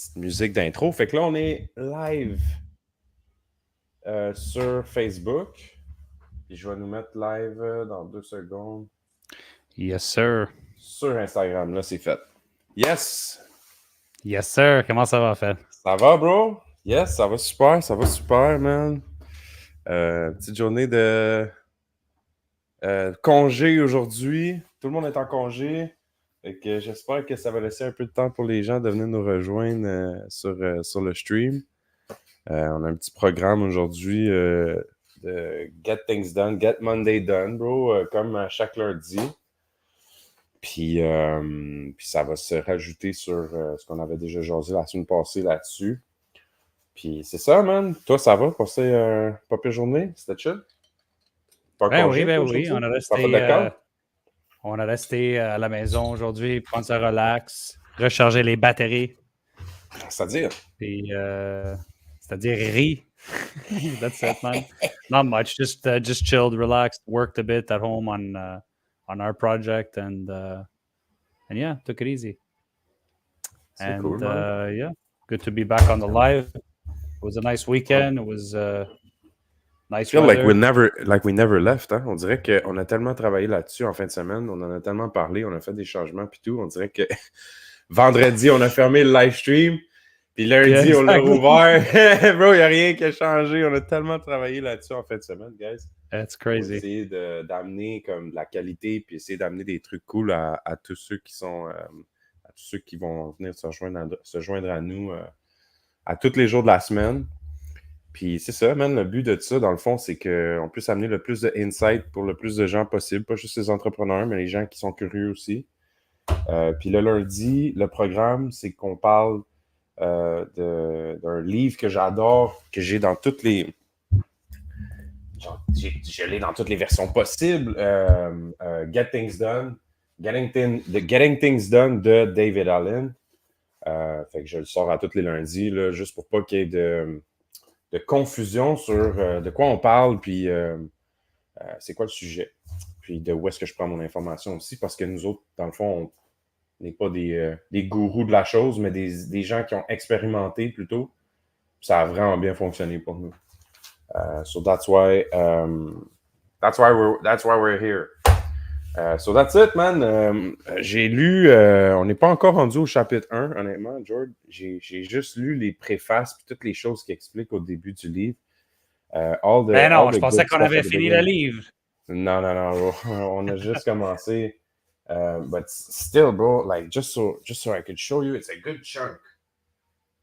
petite musique d'intro. Fait que là, on est live sur Facebook. Puis je vais nous mettre live dans 2 secondes. Yes, sir. Sur Instagram, là, c'est fait. Yes! Yes, sir. Comment ça va, Fed? Ça va, bro? Yes, ça va super, man. Petite journée de congé aujourd'hui. Tout le monde est en congé. Fait que j'espère que ça va laisser un peu de temps pour les gens de venir nous rejoindre sur le stream. On a un petit programme aujourd'hui de Get Things Done, Get Monday Done, bro, comme à chaque lundi. Puis ça va se rajouter sur ce qu'on avait déjà jasé la semaine passée là-dessus. Puis c'est ça, man. Toi, ça va? Passer pas pire journée? C'était chill? Pas congé, Oui. On a resté à la maison aujourd'hui, prendre ça relax, recharger les batteries. C'est-à-dire? Puis, c'est-à-dire rire. That's it, man. Not much. Just chilled, relaxed, worked a bit at home on our project, and yeah, took it easy. C'est cool, man. Yeah, good to be back on the live. It was a nice weekend. It was nice I feel weather. like we never left, hein? On dirait qu'on a tellement travaillé là-dessus en fin de semaine, on en a tellement parlé, on a fait des changements puis tout. On dirait que vendredi, on a fermé le live stream, puis lundi, Yeah, on l'a rouvert. Bro, il n'y a rien qui a changé. On a tellement travaillé là-dessus en fin de semaine, guys. That's Pour crazy. essayer d'amener comme de la qualité, puis essayer d'amener des trucs cool à tous ceux qui sont à tous ceux qui vont venir se joindre à nous à tous les jours de la semaine. Puis c'est ça, man, le but de ça, dans le fond, c'est qu'on puisse amener le plus de insight pour le plus de gens possible, pas juste les entrepreneurs, mais les gens qui sont curieux aussi. Puis le lundi, le programme, c'est qu'on parle d'un livre que j'adore, que j'ai dans toutes les... Je l'ai dans toutes les versions possibles. Get Things Done. Getting Things Done de David Allen. Fait que je le sors à tous les lundis, là, juste pour pas qu'il y ait de confusion sur de quoi on parle, puis c'est quoi le sujet. Puis de où est-ce que je prends mon information aussi, parce que nous autres, dans le fond, on n'est pas des gourous de la chose, mais des gens qui ont expérimenté plutôt. Ça a vraiment bien fonctionné pour nous. So that's why we're here. So that's it, man. J'ai lu, on n'est pas encore rendu au chapitre 1, honnêtement, George. J'ai juste lu les préfaces et toutes les choses qui expliquent au début du livre. Je pensais qu'on avait fini le livre. Non. On a juste commencé. But still, bro, like just so I could show you, it's a good chunk.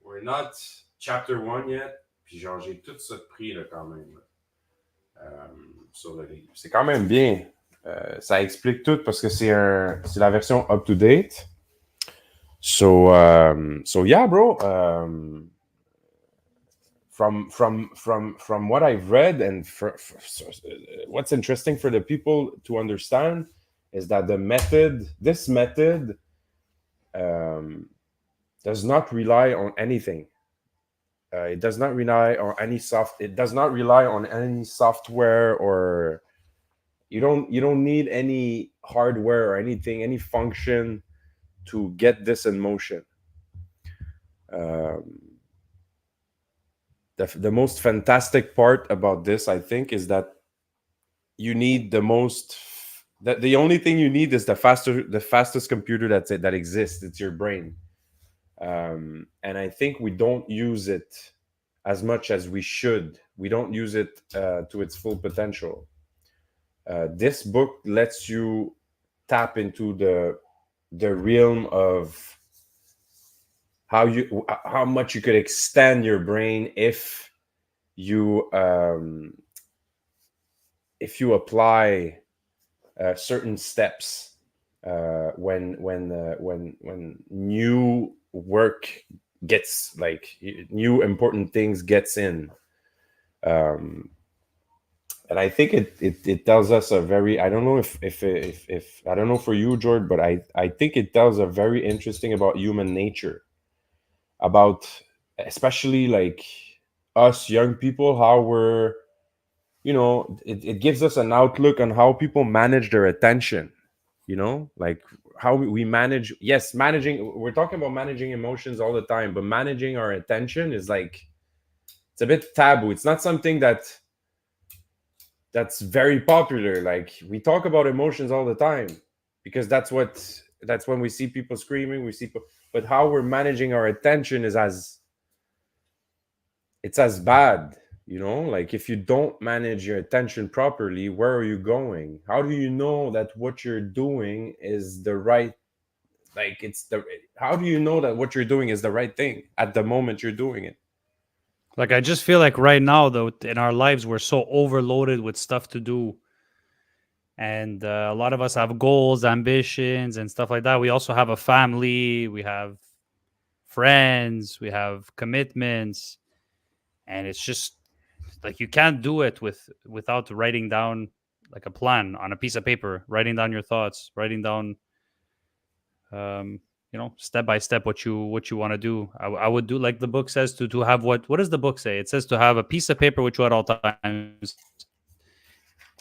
We're not chapter 1 yet. Puis genre, j'ai tout ça pris là, quand même sur le livre. C'est quand même bien. Ça explique tout parce que c'est la version up-to-date. So yeah, bro. From what I've read and what's interesting for the people to understand is that this method does not rely on anything. It does not rely on any software, or you don't need any hardware or anything, any function to get this in motion. The most fantastic part about this, I think, is that you need the only thing you need is the fastest computer that exists. It's your brain. And I think we don't use it as much as we should. We don't use it to its full potential. This book lets you tap into the realm of how much you could extend your brain if you apply certain steps when new work gets, like, new important things gets in. And I think it tells us a very, I don't know if I don't know for you, George, but I think it tells a very interesting about human nature, about especially like us young people, how we're, it gives us an outlook on how people manage their attention, like how we manage. Yes, managing. We're talking about managing emotions all the time, but managing our attention is like, it's a bit taboo. It's not something that's very popular. Like, we talk about emotions all the time because that's when we see people screaming. But how we're managing our attention is it's as bad. Like, if you don't manage your attention properly, where are you going? How do you know that what you're doing is the right, like, how do you know that what you're doing is the right thing at the moment you're doing it? Like, I just feel like right now, though, in our lives, we're so overloaded with stuff to do. And a lot of us have goals, ambitions, and stuff like that. We also have a family, we have friends, we have commitments. And it's just like, you can't do it without writing down like a plan on a piece of paper, writing down your thoughts, writing down step by step what you want to do. I would do like the book says, to have what does the book say? It says to have a piece of paper with you at all times.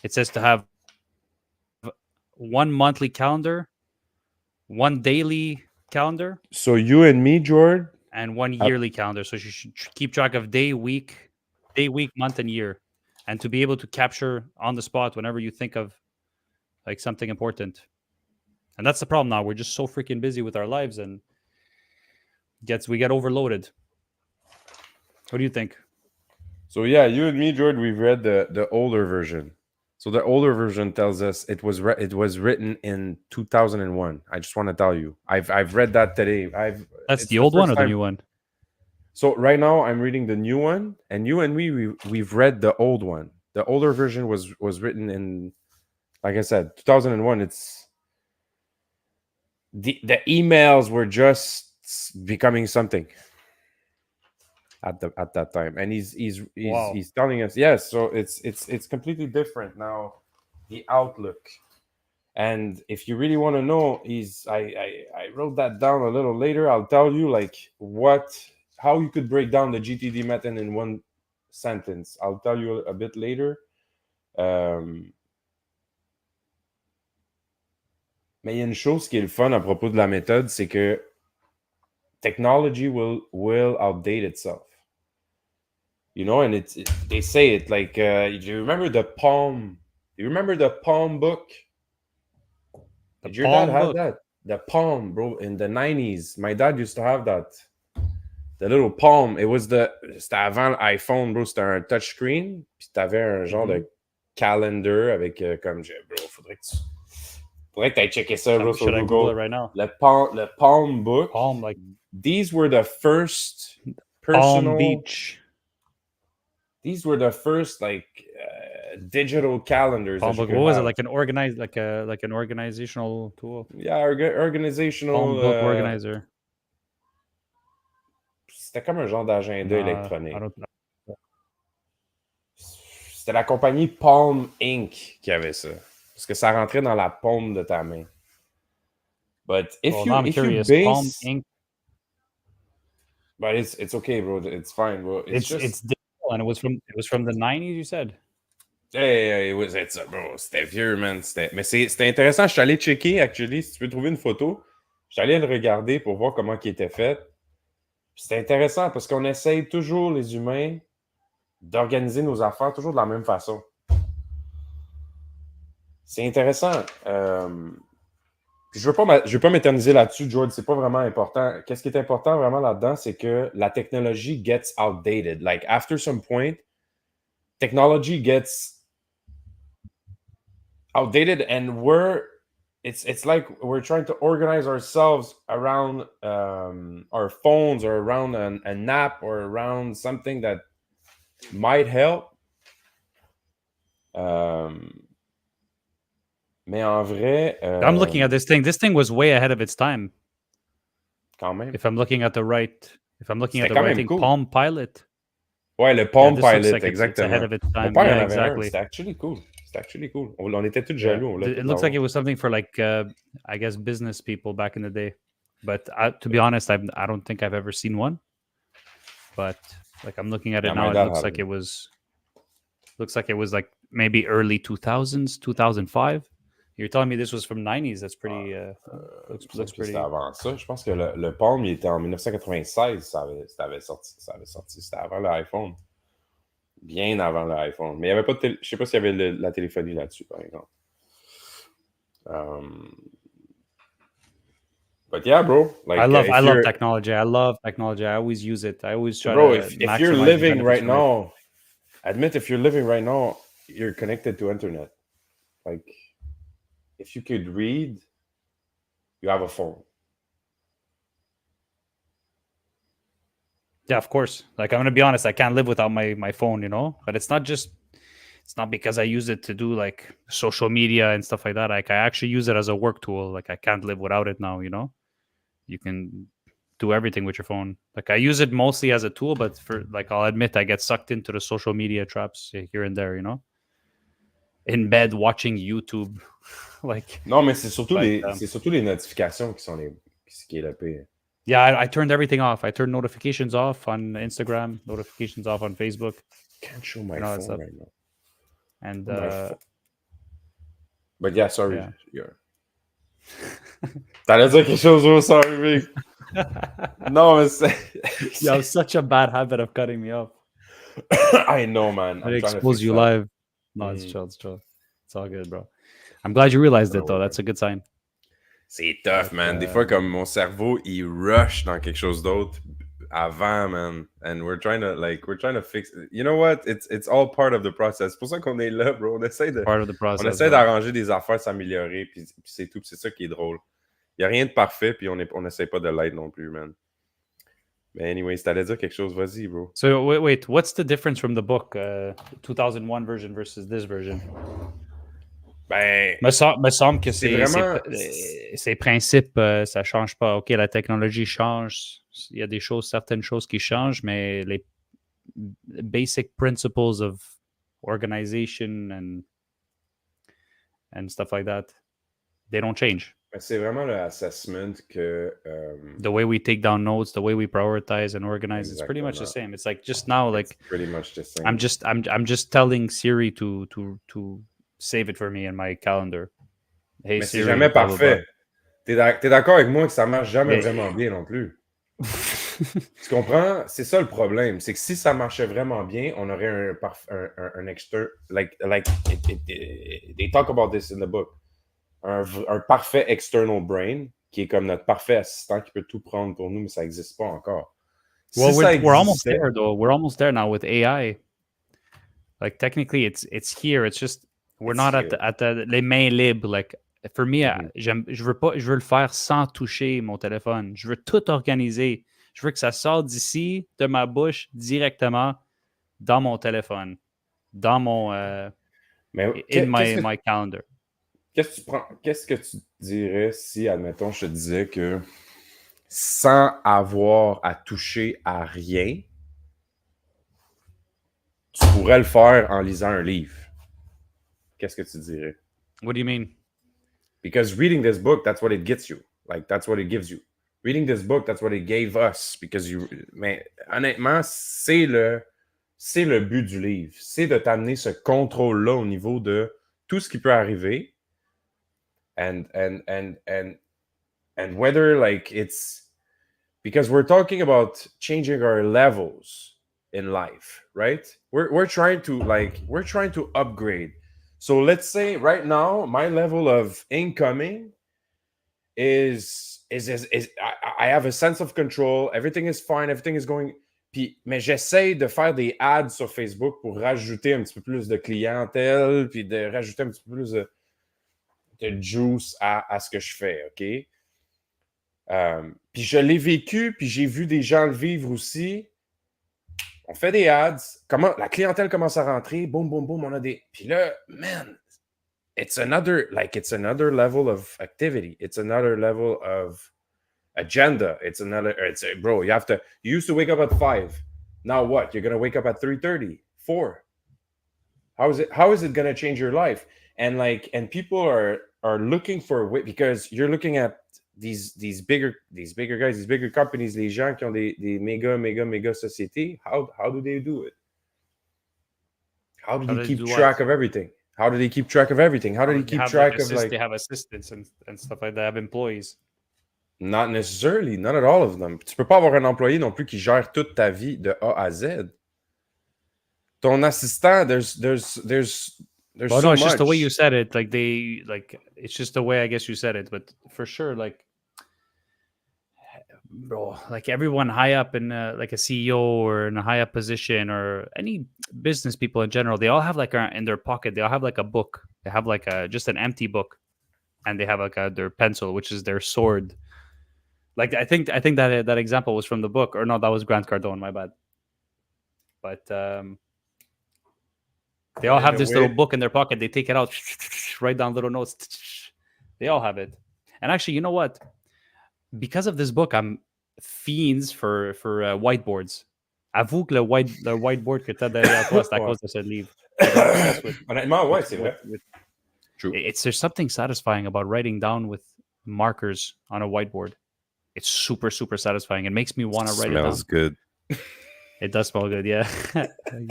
It says to have one monthly calendar, one daily calendar, So you and me, George, and one yearly calendar. So you should keep track of day, week, month, and year, and to be able to capture on the spot whenever you think of like something important. And that's the problem now. We're just so freaking busy with our lives, and we get overloaded. What do you think? So yeah, you and me, George, we've read the older version. So the older version tells us it was written in 2001. I just want to tell you, I've read that today. That's It's the old one or the time. new one? So right now I'm reading the new one, and you and me, we've read the old one. The older version was written in, like I said, 2001. It's the emails were just becoming something at that time, and Wow. he's telling us, yes. So it's completely different now, the outlook. And if you really want to know, I wrote that down a little later. I'll tell you like how you could break down the GTD method in one sentence. I'll tell you a bit later. Mais il y a une chose qui est le fun à propos de la méthode, c'est que technology will outdate itself. And they say it like, do you remember the Palm? Do you remember the Palm book? Did your dad have that? The Palm, bro, in the 90s. My dad used to have that. The little Palm. C'était avant l'iPhone, bro. C'était un touchscreen. Puis t'avais un genre de calendar avec comme, bro, faudrait que tu ailles checker ça, bro, sur Should I Google. Google it right now? Le Palm book. Palm, like These were the first personal... Palm Beach. These were the first digital calendars. Palm book. What was it, like an organizational tool? Yeah, organizational. Palm book organizer. C'était comme un genre d'agenda électronique. I don't know. C'était la compagnie Palm Inc. qui avait ça. Parce que ça rentrait dans la paume de ta main. But if you base... Palm Inc. But it's okay, bro. It's fine, bro. It's digital, and it was from the 90s, you said? Hey, it's bro. C'était vieux, man. Mais c'était intéressant. Je suis allé checker, actually, si tu veux trouver une photo. Je suis allé le regarder pour voir comment il était fait. C'était intéressant parce qu'on essaye toujours, les humains, d'organiser nos affaires toujours de la même façon. C'est intéressant. Puis je veux pas m'éterniser là-dessus, George. C'est pas vraiment important. Qu'est-ce qui est important vraiment là-dedans, c'est que la technologie gets outdated. Like, after some point, technology gets outdated, and it's like we're trying to organize ourselves around our phones, or around an app, or around something that might help. Mais en vrai... I'm looking at this thing. This thing was way ahead of its time. Quand même. If I'm looking at the right thing, cool. Palm Pilot. Ouais, le Palm Pilot, like exactement. It's ahead of its time. Mon père Yeah, en avait exactly. un. C'était actually cool. On était tous jaloux. It looks like it was something for like, I guess, business people back in the day. But to be honest, I don't think I've ever seen one. But like, I'm looking at it now. It looks like it was like maybe early 2000s, 2005. You're telling me this was from 90s. That's pretty. Looks C'était pretty. avant ça. Je pense que le Palm, il était en 1996, ça avait sorti. C'était avant l'iPhone. Bien avant l'iPhone. Mais il n'y avait pas de je sais pas s'il y avait la téléphonie là-dessus, par exemple. But yeah, bro. Like, I love technology. I love technology. I always use it. I always try bro, to if maximize you're the living benefits right from it. now, admit if you're living right now, you're connected to internet. Like, if you could read, you have a phone. Yeah, of course. Like, I'm gonna be honest, I can't live without my phone, you know. But it's not because I use it to do like social media and stuff like that. Like, I actually use it as a work tool. Like, I can't live without it now, you know. You can do everything with your phone. Like, I use it mostly as a tool, but for like, I'll admit I get sucked into the social media traps here and there, you know. In bed watching YouTube, like. Non, mais c'est surtout, But, c'est surtout les notifications qui est le pire. Yeah, I turned everything off. I turned notifications off on Instagram, notifications off on Facebook. Can't show my that phone stuff. right now. And My phone. But yeah, sorry. yeah. T'allais dire quelque chose, oh, sorry, big. Non, mais c'est... You have such a bad habit of cutting me off. I know, man. I expose you live. No, it's chill. It's chill. It's all good, bro. I'm glad you realized it, though. That's a good sign. C'est tough, man. Des fois, comme mon cerveau, il rush dans quelque chose d'autre avant, man. And we're trying to fix it. You know what? It's all part of the process. C'est pour ça qu'on est là, bro. On essaie d'arranger des affaires, s'améliorer, puis c'est tout. Puis c'est ça qui est drôle. Il n'y a rien de parfait, puis on n'essaie pas de l'être non plus, man. Mais anyways, t'allais dire quelque chose, vas-y, bro. So, wait, what's the difference from the book, 2001 version versus this version? Ben, me semble que vraiment... ces principes, ça change pas. OK, la technologie change. Il y a certaines choses qui changent, mais les basic principles of organization and stuff like that, they don't change. C'est vraiment le assessment que... the way we take down notes, the way we prioritize and organize, it's pretty much the same. It's like just now, like it's pretty much the same. I'm just telling Siri to save it for me in my calendar. Hey, mais Siri, c'est jamais parfait. T'es d'accord avec moi que ça marche jamais vraiment bien non plus. Tu comprends? C'est ça le problème. C'est que si ça marchait vraiment bien, on aurait un externe... Like they talk about this in the book. Un parfait external brain qui est comme notre parfait assistant qui peut tout prendre pour nous, mais ça n'existe pas encore. Well, we're almost there, though. We're almost there now with AI. Like, technically, it's here. It's just we're not at les mains libres. Like, for me, je veux le faire sans toucher mon téléphone. Je veux tout organiser. Je veux que ça sorte d'ici, de ma bouche, directement dans mon téléphone, dans mon my calendar. Qu'est-ce que tu dirais si, admettons, je te disais que sans avoir à toucher à rien, tu pourrais le faire en lisant un livre? Qu'est-ce que tu dirais? What do you mean? Because reading this book, that's what it gets you. Like, that's what it gives you. Reading this book, that's what it gave us. Mais honnêtement, c'est le but du livre. C'est de t'amener ce contrôle-là au niveau de tout ce qui peut arriver. And whether, like, it's because we're talking about changing our levels in life, right? We're trying to upgrade. So let's say right now my level of incoming is I have a sense of control. Everything is fine. Everything is going. Mais j'essaie de faire des ads sur Facebook pour rajouter un petit peu plus de clientèle, puis de rajouter un petit peu plus de juice à ce que je fais, OK? Puis je l'ai vécu, puis j'ai vu des gens le vivre aussi. On fait des ads, la clientèle commence à rentrer, boum, boum, boum, on a des... Puis là, man, it's another level of activity. It's another level of agenda. Bro, you used to wake up at 5. Now what? You're going to wake up at 3:30, 4. How is it going to change your life? And people are looking for a way, because you're looking at these bigger guys, these bigger companies, les gens qui ont des méga sociétés. How do they do it? How do they keep track of everything? How do they keep track of everything? How do they keep track of like? They have assistants and stuff like that. They have employees. Not necessarily, not at all of them. Tu peux pas avoir un employé non plus qui gère toute ta vie de A à Z. Ton assistant, there's Well, so no, it's much. just the way you said it. Like it's just the way I guess you said it. But for sure, like, bro, like everyone high up in like a CEO or in a high up position or any business people in general, they all have like in their pocket, they all have like a book. They have like just an empty book, and they have like their pencil, which is their sword. Like I think that example was from the book, or no, that was Grant Cardone. My bad. But they all have this little book in their pocket. They take it out, write down little notes. They all have it. And actually, you know what? Because of this book, I'm fiends for whiteboards. Avoue que le whiteboard que t'as derrière toi, c'est à cause de ce livre. Honnêtement, ouais, c'est vrai. True. There's something satisfying about writing down with markers on a whiteboard. It's super, super satisfying. It makes me want to write it down. Smells good. It does smell good, yeah.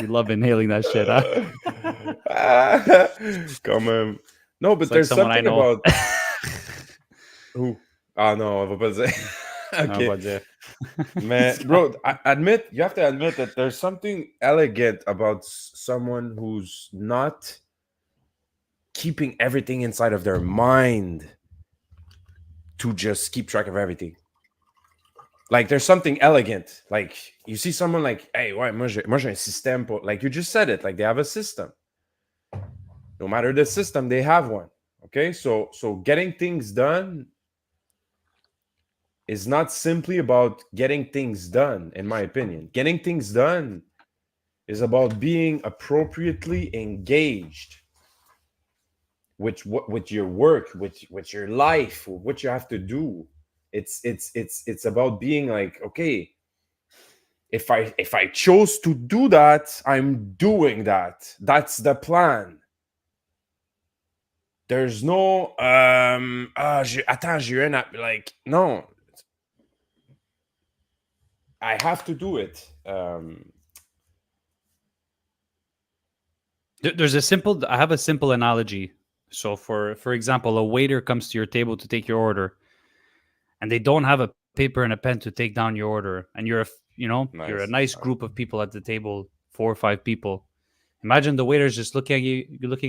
You love inhaling that shit, huh? Quand même. No, but It's there's like someone I something know. about... Who? Ah non, on va pas le dire. On va dire. Man, bro, you have to admit that there's something elegant about someone who's not keeping everything inside of their mind to just keep track of everything. Like, there's something elegant. Like, you see someone like, hey, ouais, moi j'ai un système pour... Like, you just said it. Like, they have a system. No matter the system, they have one. Okay? So getting things done is not simply about getting things done, in my opinion. Getting things done is about being appropriately engaged with your work, with your life, with what you have to do. It's about being like, okay, if I chose to do that, I'm doing that. That's the plan. There's no j'ai eu un like, no. I have to do it. I have a simple analogy. So for example, a waiter comes to your table to take your order, and they don't have a paper and a pen to take down your order, and you're a nice group of people at the table, 4 or 5 people. Imagine the waiter's just looking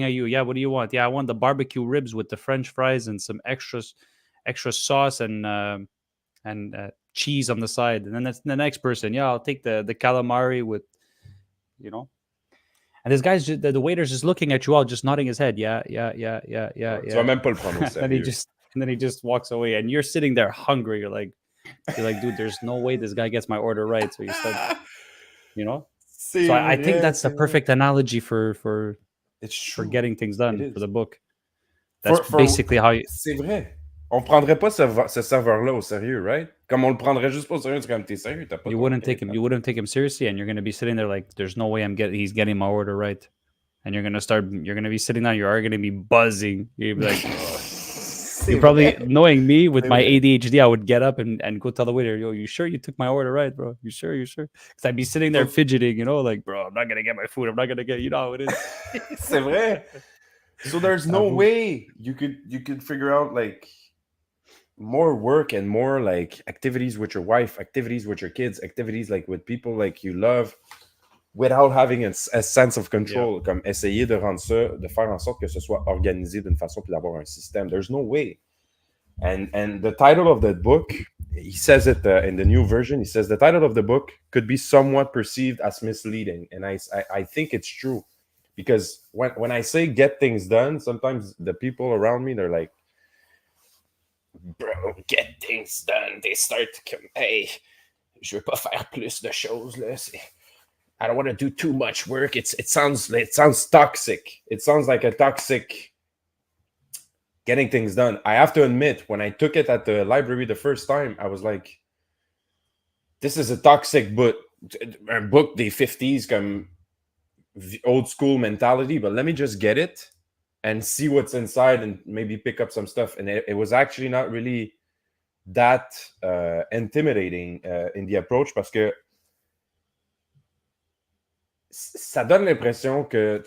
at you. Yeah, what do you want? Yeah, I want the barbecue ribs with the French fries and some extra sauce and cheese on the side. And then that's the next person. Yeah, I'll take the calamari with, And this guy's the waiter's just looking at you all, just nodding his head. Yeah. Tu vas même pas le prendre au sérieux. And then he just walks away, and you're sitting there hungry. You're like, dude, there's no way this guy gets my order right. So you start, So I think that's the perfect analogy for getting things done for the book. That's basically how you... C'est vrai. On prendrait pas ce serveur-là au sérieux, right? Comme on le prendrait juste pas au sérieux, c'est comme t'es sérieux, t'as pas... You wouldn't take him seriously, and you're going to be sitting there like, there's no way he's getting my order right. And you're going to be sitting there, you are going to be buzzing. You'll be like... You're probably, knowing me with my ADHD, I would get up and go tell the waiter, yo, you sure you took my order right, bro? You sure? Because I'd be sitting there fidgeting, like, bro, I'm not going to get my food. I'm not going to get, how it is. C'est vrai. So there's no way you could figure out, like, more work and more, like, activities with your wife, activities with your kids, activities, like, with people, like, you love, without having a sense of control, comme essayer de rendre ça, de faire en sorte que ce soit organisé d'une façon puis d'avoir un système. There's no way. And the title of the book, he says it in the new version, he says the title of the book could be somewhat perceived as misleading. And I think it's true. Because when I say get things done, sometimes the people around me, they're like, bro, get things done. They start to come, hey, je veux pas faire plus de choses, là. I don't want to do too much work. It sounds toxic. It sounds like a toxic getting things done. I have to admit, when I took it at the library the first time, I was like, this is a toxic book. A book des 50s, comme old school mentality, but let me just get it and see what's inside and maybe pick up some stuff. And it was actually not really that intimidating in the approach, parce que ça donne l'impression que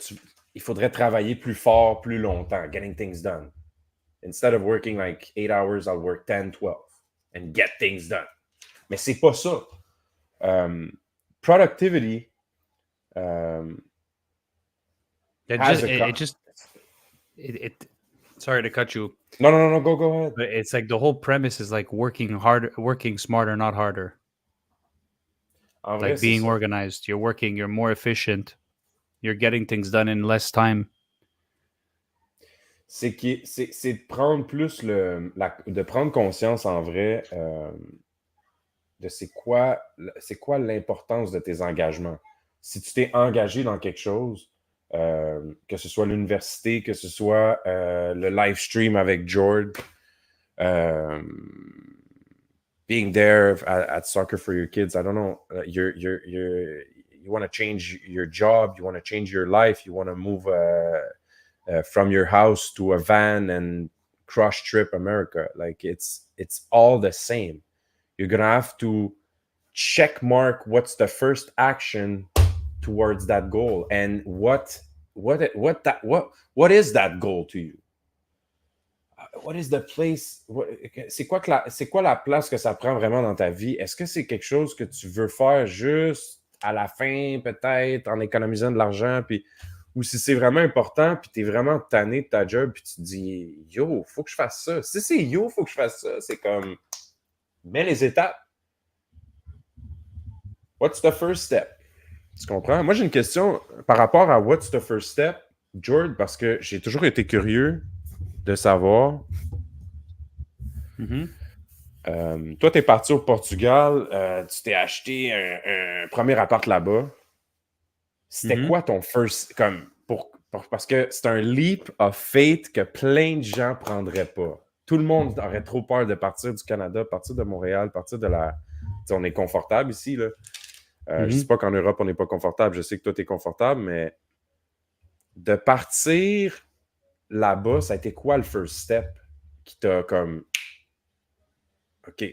il faudrait travailler plus fort, plus longtemps, getting things done. Instead of working like 8 hours, I'll work 10, 12 and get things done. Mais c'est pas ça. Productivity has it sorry to cut you, No, go ahead. but it's like the whole premise is like working smarter, not harder. En vrai, Like being organized, you're more efficient, you're getting things done in less time. C'est de prendre plus de prendre conscience en vrai de c'est quoi l'importance de tes engagements. Si tu t'es engagé dans quelque chose, que ce soit l'université, que ce soit le live stream avec Jord, being there at Soccer for Your Kids, I don't know, you want to change your job, you want to change your life, you want to move from your house to a van and cross trip America. Like it's all the same. You're gonna have to check mark what's the first action towards that goal, and what is that goal to you? What is the place? C'est quoi la place que ça prend vraiment dans ta vie? Est-ce que c'est quelque chose que tu veux faire juste à la fin, peut-être, en économisant de l'argent, puis ou si c'est vraiment important, puis tu es vraiment tanné de ta job, puis tu te dis « Yo, faut que je fasse ça. » Si c'est « Yo, faut que je fasse ça », c'est comme « Mets les étapes. » What's the first step? Tu comprends? Moi, j'ai une question par rapport à « What's the first step », Jord, parce que j'ai toujours été curieux de savoir. Toi, tu es parti au Portugal, tu t'es acheté un premier appart là-bas. C'était quoi ton first... parce que c'est un leap of faith que plein de gens prendraient pas. Tout le monde aurait trop peur de partir du Canada, partir de Montréal, partir de la... T'sais, on est confortable ici, là. Je sais pas qu'en Europe, on n'est pas confortable. Je sais que toi, tu es confortable, mais de partir là-bas, ça a été quoi le first step qui t'a comme... OK,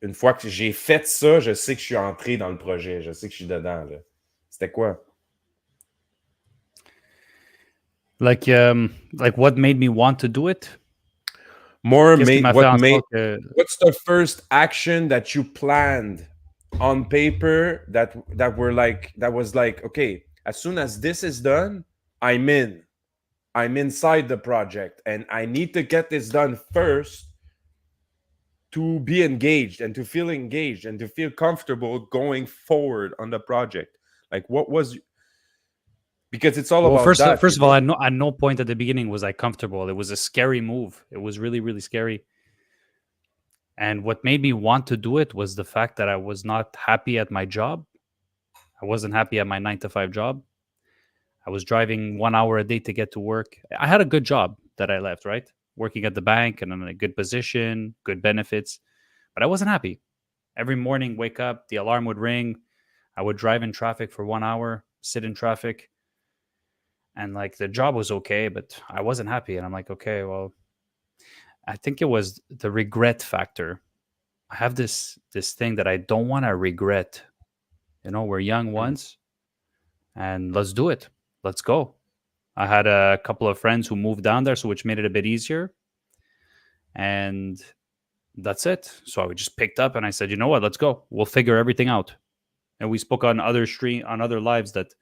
une fois que j'ai fait ça, je sais que je suis entré dans le projet. Je sais que je suis dedans, là. C'était quoi? Like what made me want to do it? What's the first action that you planned on paper that was like, okay, as soon as this is done, I'm inside the project, and I need to get this done first to be engaged and to feel comfortable going forward on the project. Like, what was... Because it's all about that. First of all, at no point at the beginning was I comfortable. It was a scary move. It was really, really scary. And what made me want to do it was the fact that I was not happy at my job. I wasn't happy at my 9-to-5 job. I was driving 1 hour a day to get to work. I had a good job that I left, right? Working at the bank and in a good position, good benefits. But I wasn't happy. Every morning, wake up, the alarm would ring. I would drive in traffic for 1 hour, sit in traffic. And like the job was okay, but I wasn't happy. And I'm like, okay, well, I think it was the regret factor. I have this thing that I don't want to regret. You know, we're young once, and let's do it. Let's go. I had a couple of friends who moved down there, so which made it a bit easier. And that's it. So I just picked up and I said, you know what? Let's go. We'll figure everything out. And we spoke on other lives that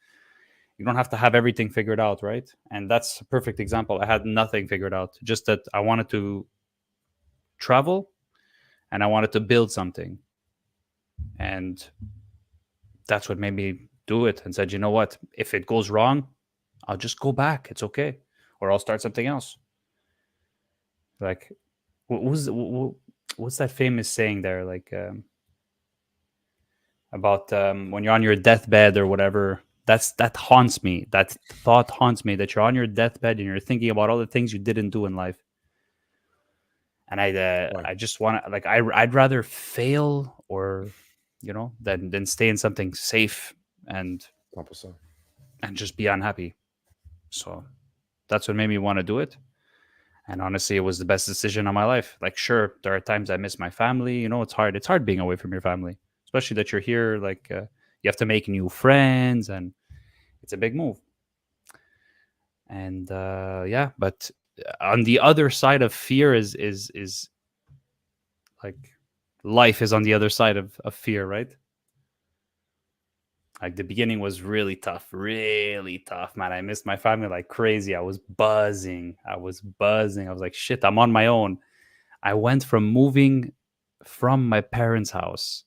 you don't have to have everything figured out, right? And that's a perfect example. I had nothing figured out, just that I wanted to travel and I wanted to build something. And that's what made me do it, and said, you know what? If it goes wrong, I'll just go back. It's okay. Or I'll start something else. Like, what's that famous saying there? Like, about when you're on your deathbed or whatever. That haunts me. That thought haunts me, that you're on your deathbed and you're thinking about all the things you didn't do in life. And I just want to, like, I'd rather fail, or, you know, than stay in something safe and 100%. and just be unhappy. So that's what made me want to do it. And honestly, it was the best decision of my life. Like, sure, there are times I miss my family. You know, it's hard. It's hard being away from your family, especially that you're here. Like, you have to make new friends, and it's a big move. And yeah, but on the other side of fear is like life is on the other side of fear, right? Like the beginning was really tough, man. I missed my family like crazy. I was buzzing. I was buzzing. I was like, shit, I'm on my own. I went from moving from my parents' house,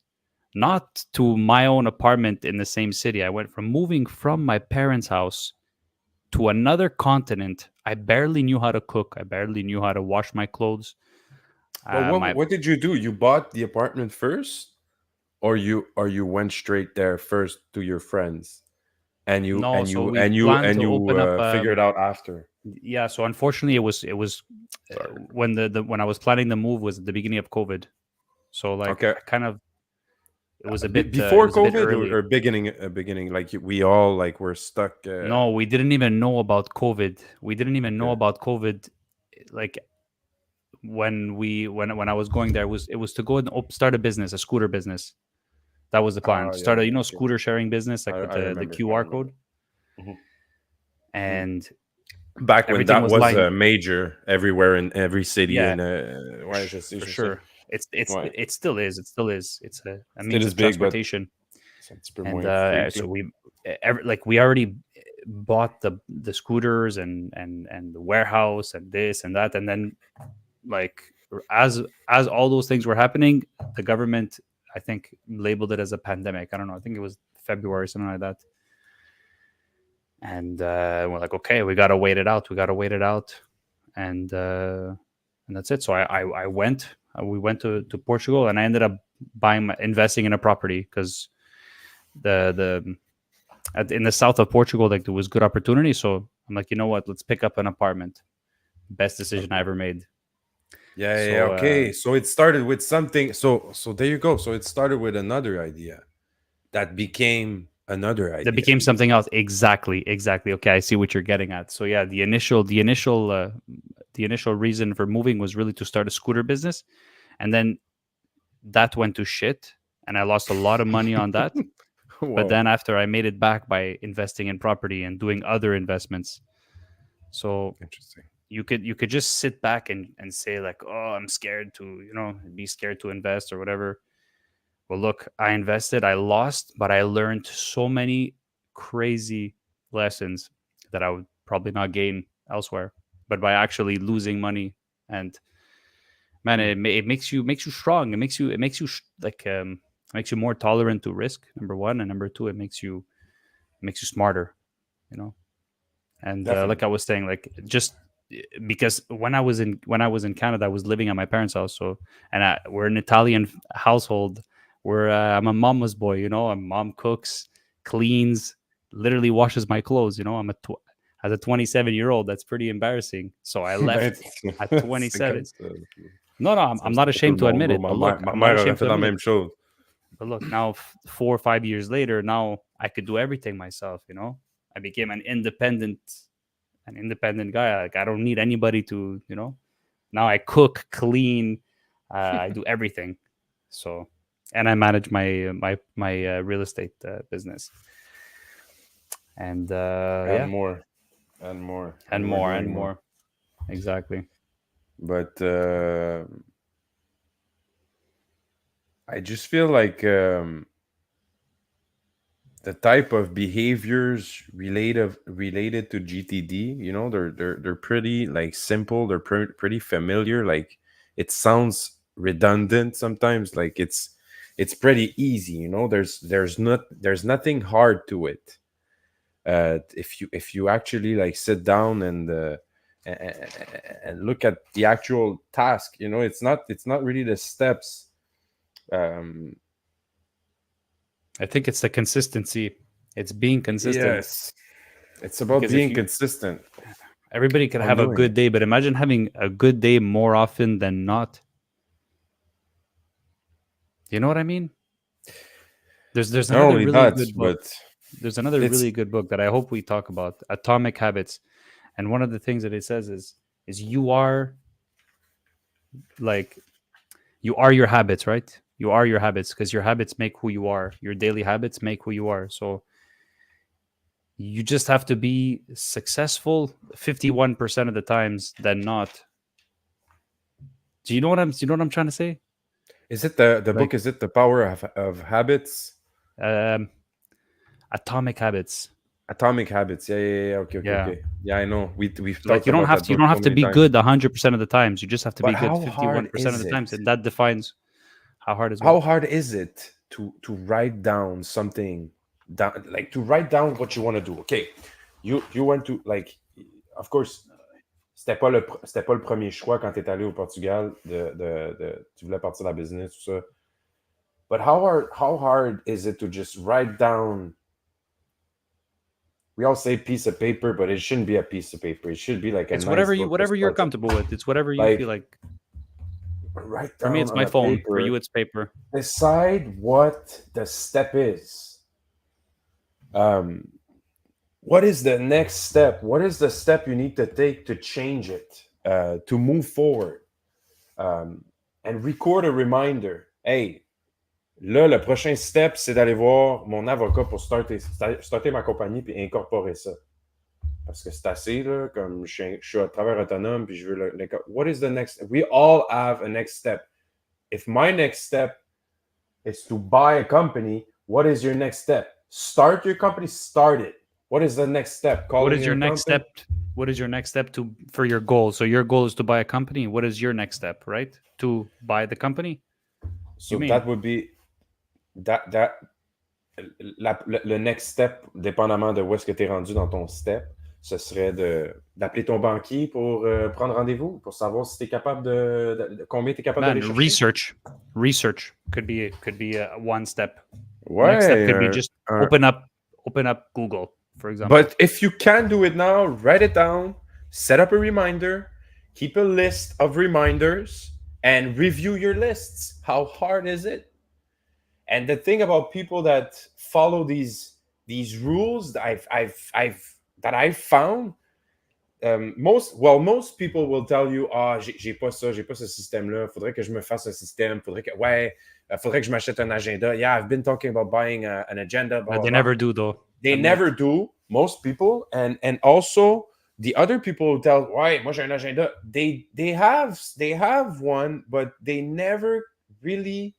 not to my own apartment in the same city. I went from moving from my parents' house to another continent. I barely knew how to cook. I barely knew how to wash my clothes. But My what did you do? You bought the apartment first, or you went straight there first to your friends, and No, so we planned to open up. figure it out after. Yeah, so unfortunately, it was Sorry. when the when I was planning the move was at the beginning of COVID. So like Okay. I kind of it Before was a bit COVID, early. or beginning, like we all like were stuck. No, we didn't even know about COVID. We didn't even know Okay. about COVID. Like when I was going there, it was to go and start a business, a scooter business. That was the plan. Oh To yeah, start a yeah. Okay. scooter sharing business like with I the remember. I QR remember. code, Mhm. Mhm. and Back when everything that was was lined. major everywhere in every city, Yeah, and ouais, je sais, for je sais. sure. It's Ouais. it still is. It still is. It's a Still means is of big, but transportation. c'est un petit peu And moins freak, là. so like we already bought the scooters and the warehouse and this and that, and then like as all those things were happening, the government, I think, labeled it as a pandemic. I don't know, I think it was February, something like that. And we're like, okay, we gotta wait it out, and that's it. So I went, we went to Portugal, and I ended up investing in a property because the in the south of Portugal, like there was good opportunity. So I'm like, you know what? Let's pick up an apartment. Best decision I Okay. ever made. Yeah, yeah, yeah, So okay. So it started with something. So there you go. So it started with another idea that became another that idea. became something else. Exactly. Okay, I see what you're getting at. So yeah, the initial reason for moving was really to start a scooter business, and then that went to shit, and I lost a lot of money on that. But Wow. then after I made it back by investing in property and doing other investments. So Interesting. you could just sit back and say like, oh, I'm scared to, be scared to invest or whatever. Well, look, I invested, I lost, but I learned so many crazy lessons that I would probably not gain elsewhere. But by actually losing money, and man, Hmm. it makes you strong. It makes you more tolerant to risk. Number one, and number two, it makes you smarter. You know, and like Definitely. I was saying, like just because when I was in Canada, I was living at my parents' house. So, and we're an Italian household. I'm a mama's boy. A mom cooks, cleans, literally washes my clothes. As a 27-year-old, that's pretty embarrassing. So I Ben, left at c'est comme 27. ça. No, I'm C'est not pour tout le ashamed to monde, admit bro. it. But look, Ma I'm not mère aurait ashamed fait to la admit it. même chose. But look, now 4 or 5 years later, now I could do everything myself. I became an independent guy. Like I don't need anybody to. Now I cook, clean, I do everything. So, and I manage my real estate business, and And yeah, more. And more. and And we're more and doing more. more. Exactly. But I just feel like the type of behaviors related to GTD, they're pretty like simple. They're pretty familiar. Like it sounds redundant sometimes. Like it's pretty easy. There's nothing hard to it. If you actually like sit down and look at the actual task, it's not really the steps. Um, I think it's the consistency. It's being consistent, yes, it's about because if being you consistent everybody could on have a doing good it. day, but imagine having a good day more often than not. You know what I mean? There's Not another only really that, good book. but There's another it's really good book that I hope we talk about, Atomic Habits. And one of the things that it says is you are like you are your habits, right? You are your habits because your habits make who you are. Your daily habits make who you are. So You just have to be successful 51% of the times than not. Do you know what I'm trying to say? Is it the Like book? Is it The Power of Habits? um, atomic habits. Atomic Habits. Yeah, yeah, yeah. Okay, okay, Yeah. okay. Yeah, I know. We've Like talked about that you book don't so have to many be times. good 100% of the times. You just have to But be good how hard 51% of is the times, it? and that defines how hard is How what. hard is it to write down something down, like to write down what you want to do? Okay, you want to like, of course, c'était pas le premier choix quand tu es allé au Portugal tu voulais partir de la business tout ça. But how hard is it to just write down? We all say piece of paper, but it shouldn't be a piece of paper. It should be like a It's nice book to whatever you're start. comfortable with. It's whatever you feel Like like. write For me, down it's on my a phone. For you, paper. it's paper. Decide what the step is. Um, what is the next step? What is the step you need to take to change it, to move forward? And record a reminder. Hey, là, le prochain step, c'est d'aller voir mon avocat pour starter ma compagnie puis incorporer ça. Parce que c'est assez, là, comme je suis à travers autonome puis je veux what is the next? We all have a next step. If my next step is to buy a company, what is your next step? Start your company, start it. What is the next step? What Calling is your your next accountant? step? What is your next step for your goal? So your goal is to buy a company. What is your next step, right? To buy the company? So You mean? that would be that le next step, dépendamment de où est-ce que tu es rendu dans ton step, ce serait d'appeler ton banquier pour prendre rendez-vous, pour savoir si tu es capable combien tu es capable d'aller Man, chercher. research could be one step. Next step Ouais. could be just open up Google, for example. But if you can do it now, write it down, set up a reminder, keep a list of reminders, and review your lists. How hard is it? And the thing about people that follow these rules that I've found, most people will tell you, j'ai pas ça, j'ai pas ce système-là, faudrait que je me fasse un système, faudrait que je m'achète un agenda. Yeah, I've been talking about buying an agenda. Blah, But they blah, never blah. do, though. They never do, most people. And also, the other people who tell, ouais, moi j'ai un agenda, they have one, but they never really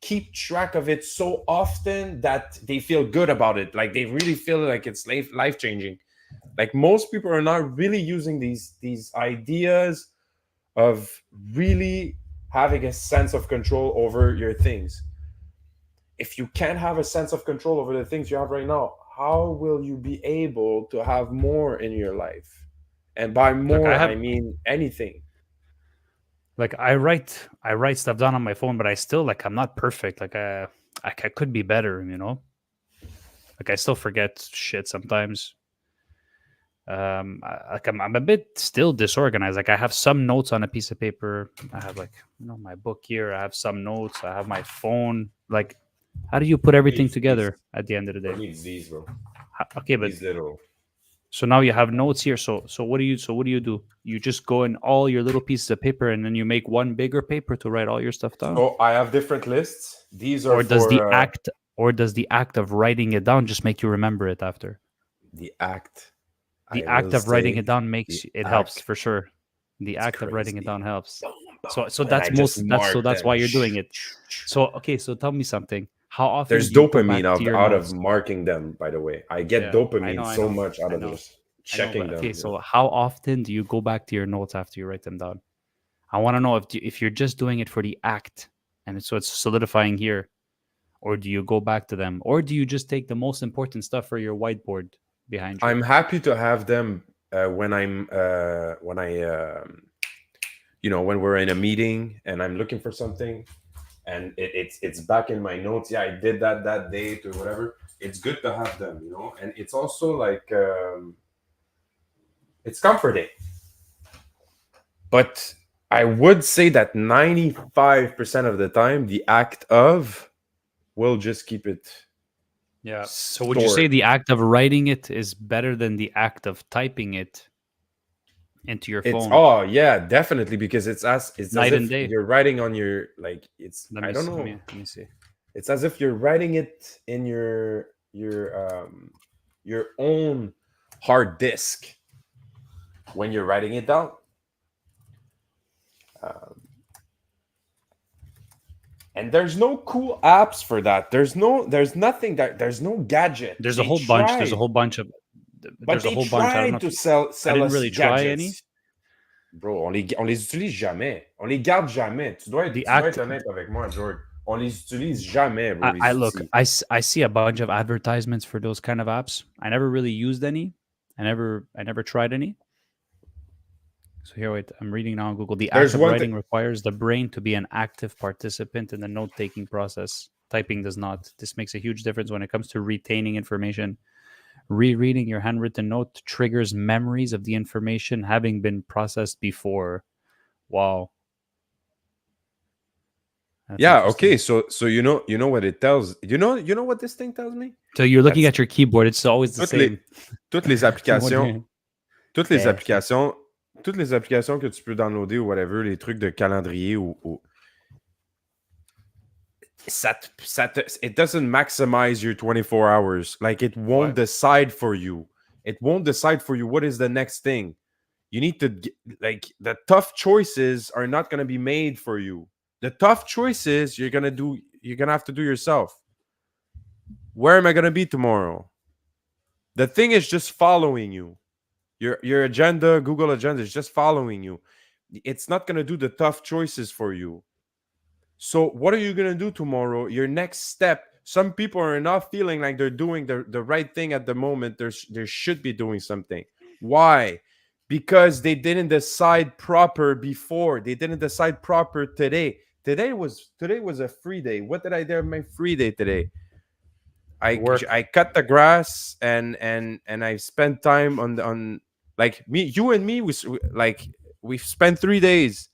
keep track of it so often that they feel good about it. Like they really feel like it's life changing. Like most people are not really using these ideas of really having a sense of control over your things. If you can't have a sense of control over the things you have right now, how will you be able to have more in your life? And by more, I mean anything. Like I write stuff down on my phone, but I still like I'm not perfect. Like I could be better, you know. Like I still forget shit sometimes. I'm a bit still disorganized. Like I have some notes on a piece of paper. I have like my book here. I have some notes. I have my phone. Like, how do you put everything together at the end of the day? For me, it's these, bro. Okay, but These little. so now you have notes here. So what do you do? You just go in all your little pieces of paper and then you make one bigger paper to write all your stuff down. So I have different lists. These are or does the act of writing it down just make you remember it after? The act. The act of writing it down makes it helps for sure. The act of writing it down helps. So that's why you're doing it. So okay, so tell me something. How often there's do you go dopamine back to your out notes? of marking them, by the way. I get dopamine so much out of just checking them. Okay, so how often do you go back to your notes after you write them down? I want to know if you're just doing it for the act and so it's solidifying here, or do you go back to them, or do you just take the most important stuff for your whiteboard behind you? I'm happy to have them when we're in a meeting and I'm looking for something and it's back in my notes. Yeah, I did that date or whatever. It's good to have them, and it's also like it's comforting. But I would say that 95% of the time, the act of will just keep it. Yeah. So would you say the act of writing it is better than the act of typing it into your phone? Oh yeah, definitely, because it's night as and if day. You're writing on your I don't know. Let me see. It's as if you're writing it in your your own hard disk when you're writing it down. And there's no cool apps for that. There's no gadget. There's a They whole bunch. There's a tried, whole bunch of. but There's a they whole bunch. I don't know. tried to sell I didn't us really try gadgets. any. Bro, on les utilise jamais. On les garde jamais. Tu dois être honnête avec moi, George. On les utilise jamais, bro. I look. I see a bunch of advertisements for those kind of apps. I never really used any. I never tried any. So here, wait. I'm reading now on Google. The act of writing requires the brain to be an active participant in the note-taking process. Typing does not. This makes a huge difference when it comes to retaining information. Rereading your handwritten note triggers memories of the information having been processed before. Wow. That's okay. So you know what it tells. You know what this thing tells me? So you're looking at your keyboard. It's always the same. Toutes les applications que tu peux downloader ou whatever, les trucs de calendrier ou it doesn't maximize your 24 hours. Like, it won't decide for you. It won't decide for you what is the next thing. You need to, like, the tough choices are not going to be made for you. The tough choices you're going to have to do yourself. Where am I going to be tomorrow? The thing is just following you. Your agenda, Google agenda, is just following you. It's not going to do the tough choices for you. So what are you going to do tomorrow? Your next step. Some people are not feeling like they're doing the right thing at the moment. They should be doing something. Why? Because they didn't decide proper before. They didn't decide proper today. Today was a free day. What did I do on my free day today? I cut the grass and I spent time on like you and me. We've spent 3 days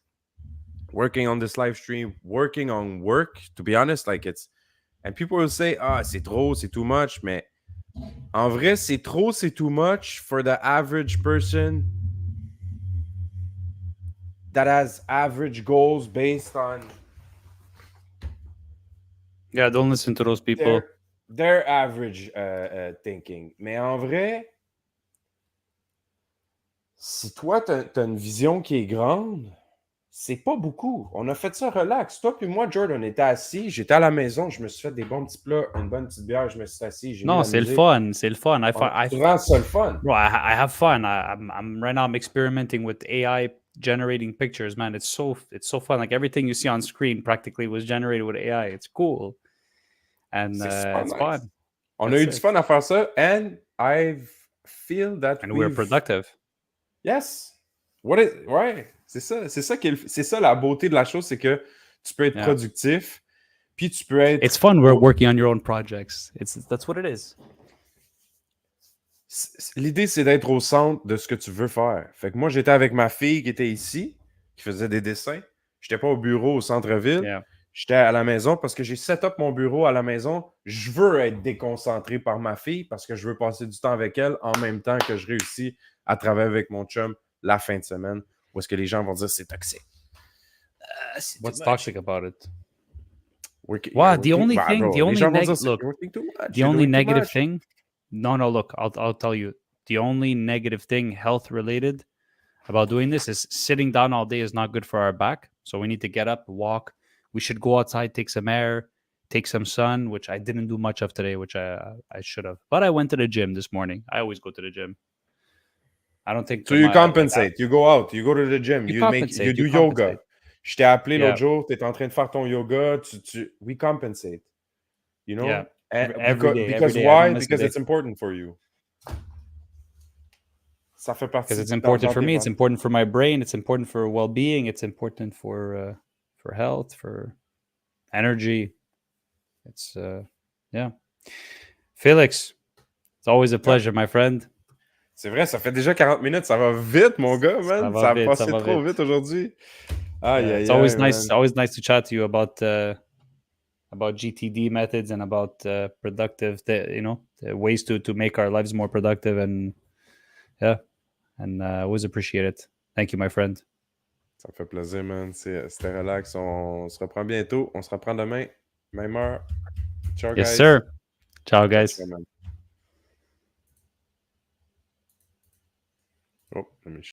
working on this live stream, working on work. To be honest, and people will say, c'est trop, c'est too much. Mais en vrai, c'est trop, c'est too much for the average person that has average goals based on. Yeah, don't listen to those people. Their average thinking. Mais en vrai, si toi, t'as une vision qui est grande, c'est pas beaucoup. On a fait ça relax. Toi puis moi, Jordan, on était assis. J'étais à la maison. Je me suis fait des bons petits plats, une bonne petite bière. Je me suis assis. Non, c'est le fun. C'est le fun. Tu rends ça le fun. Bro, I have fun. I'm right now. I'm experimenting with AI generating pictures. Man, it's so fun. Like, everything you see on screen practically was generated with AI. It's cool. And it's fun. On a eu du fun à faire ça, and I feel that we're productive. Yes. Ouais, c'est ça la beauté de la chose, c'est que tu peux être productif, puis tu peux être. It's fun. We're working on your own projects. That's what it is. L'idée, c'est d'être au centre de ce que tu veux faire. Fait que moi, j'étais avec ma fille qui était ici, qui faisait des dessins. J'étais pas au bureau au centre-ville. Yeah. J'étais à la maison parce que j'ai set up mon bureau à la maison. Je veux être déconcentré par ma fille parce que je veux passer du temps avec elle en même temps que je réussis à travailler avec mon chum la fin de semaine. Où est-ce que les gens vont dire c'est toxique? What's toxic about it? The only negative thing. No, look, I'll tell you. The only negative thing health related about doing this is sitting down all day is not good for our back. So we need to get up, walk. We should go outside, take some air, take some sun, which I didn't do much of today, which I should have. But I went to the gym this morning. I always go to the gym. I don't think. So you compensate. You go out. You go to the gym. You do yoga. Je t'ai appelé l'autre jour. Tu es en train de faire ton yoga. We compensate. You know? Yeah. Every day. Why? Because it's important for you. Ça fait partie. Because it's important for me. It's important for my brain. It's important for well-being. It's important for health, for energy. It's Felix, it's always a pleasure, my friend. C'est vrai, ça fait déjà 40 minutes. Ça va vite, mon gars, man. Ça a passé trop vite aujourd'hui. It's always nice. Always nice to chat to you about GTD methods and about productive, ways to make our lives more productive, and always appreciate it. Thank you, my friend. Ça me fait plaisir, man. C'était relax. On se reprend bientôt. On se reprend demain. Même heure. Ciao, guys. Yes, sir. Ciao, guys. Oh, let me